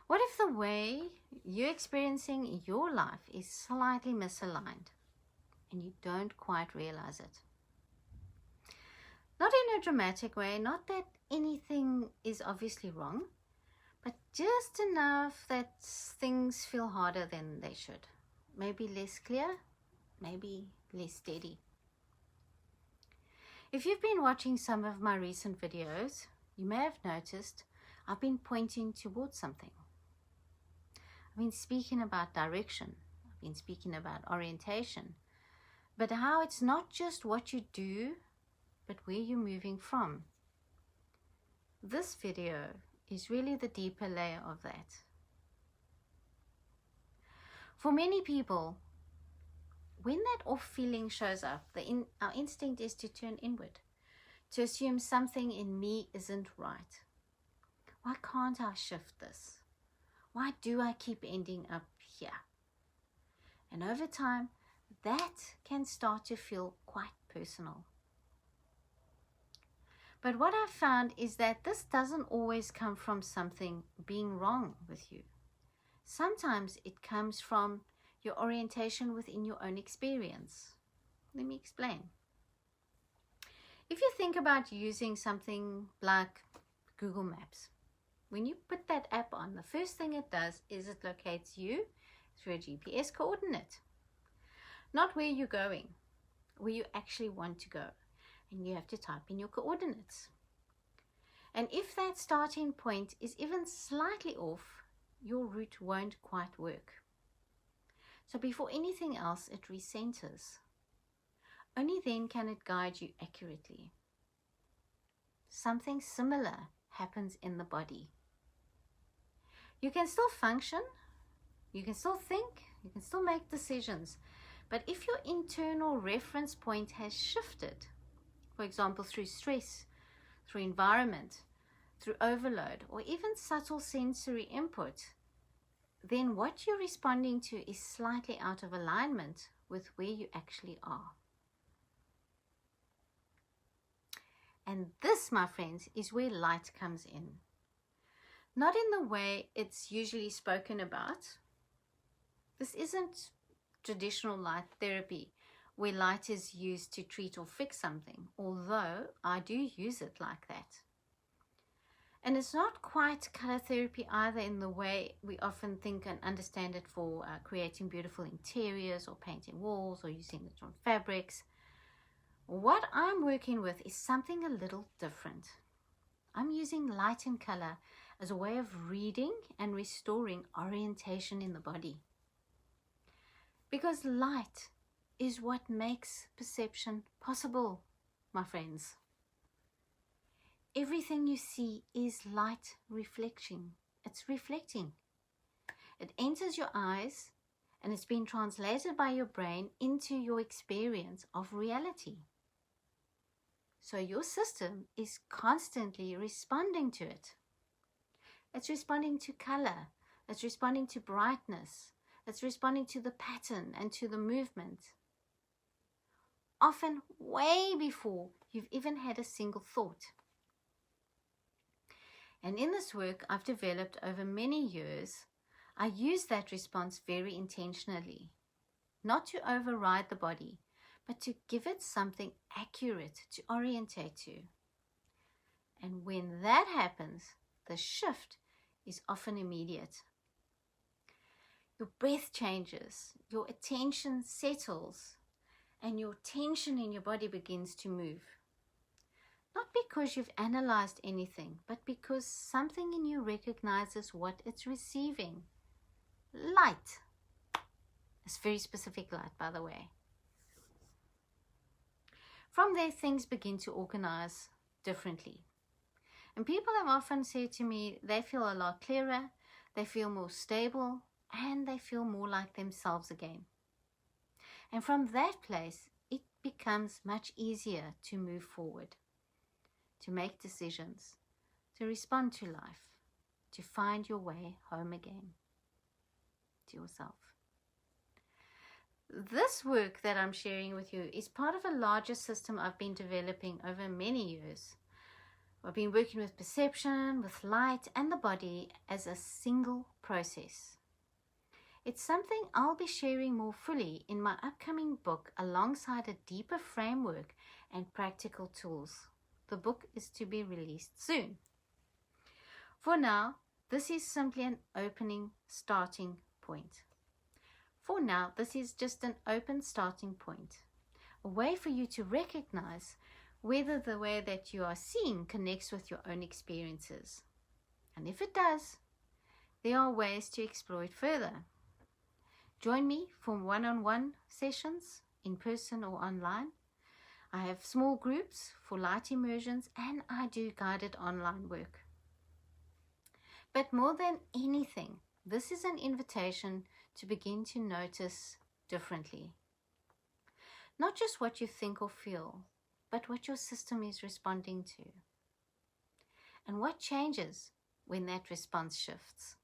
What if the way you're experiencing your life is slightly misaligned and you don't quite realize it? Not in a dramatic way, not that anything is obviously wrong, but just enough that things feel harder than they should. Maybe less clear, maybe less steady. If you've been watching some of my recent videos, you may have noticed I've been pointing towards something. I've been speaking about direction. I've been speaking about orientation. But how it's not just what you do, but where you're moving from. This video is really the deeper layer of that. For many people, when that off feeling shows up, our instinct is to turn inward, to assume something in me isn't right. Why can't I shift this? Why do I keep ending up here? And over time, that can start to feel quite personal. But what I've found is that this doesn't always come from something being wrong with you. Sometimes it comes from your orientation within your own experience. Let me explain. If you think about using something like Google Maps, when you put that app on, the first thing it does is it locates you through a GPS coordinate. Not where you're going, where you actually want to go. And you have to type in your coordinates. And if that starting point is even slightly off, your route won't quite work. So before anything else, it recenters. Only then can it guide you accurately. Something similar happens in the body. You can still function, you can still think, you can still make decisions, but if your internal reference point has shifted, for example, through stress, through environment, through overload, or even subtle sensory input, then what you're responding to is slightly out of alignment with where you actually are. And this, my friends, is where light comes in. Not in the way it's usually spoken about. This isn't traditional light therapy, where light is used to treat or fix something, although I do use it like that. And it's not quite color therapy either in the way we often think and understand it for creating beautiful interiors or painting walls or using it on fabrics. What I'm working with is something a little different. I'm using light and color as a way of reading and restoring orientation in the body. Because light is what makes perception possible, my friends. Everything you see is light reflection. It's reflecting. It enters your eyes and it's been translated by your brain into your experience of reality. So your system is constantly responding to it. It's responding to color. It's responding to brightness. It's responding to the pattern and to the movement. Often way before you've even had a single thought. And in this work I've developed over many years, I use that response very intentionally. Not to override the body, but to give it something accurate to orientate to. And when that happens, the shift is often immediate. Your breath changes, your attention settles, and your tension in your body begins to move. Not because you've analyzed anything, but because something in you recognizes what it's receiving. Light. It's very specific light, by the way. From there, things begin to organize differently. And people have often said to me, they feel a lot clearer, they feel more stable, and they feel more like themselves again. And from that place, it becomes much easier to move forward, to make decisions, to respond to life, to find your way home again to yourself. This work that I'm sharing with you is part of a larger system I've been developing over many years. I've been working with perception, with light, and the body as a single process. It's something I'll be sharing more fully in my upcoming book alongside a deeper framework and practical tools. The book is to be released soon. For now, this is simply an opening starting point. For now, this is just an open starting point, a way for you to recognize whether the way that you are seeing connects with your own experiences. And if it does, there are ways to explore it further. Join me for one-on-one sessions, in person or online. I have small groups for light immersions, and I do guided online work. But more than anything, this is an invitation to begin to notice differently. Not just what you think or feel, but what your system is responding to. And what changes when that response shifts.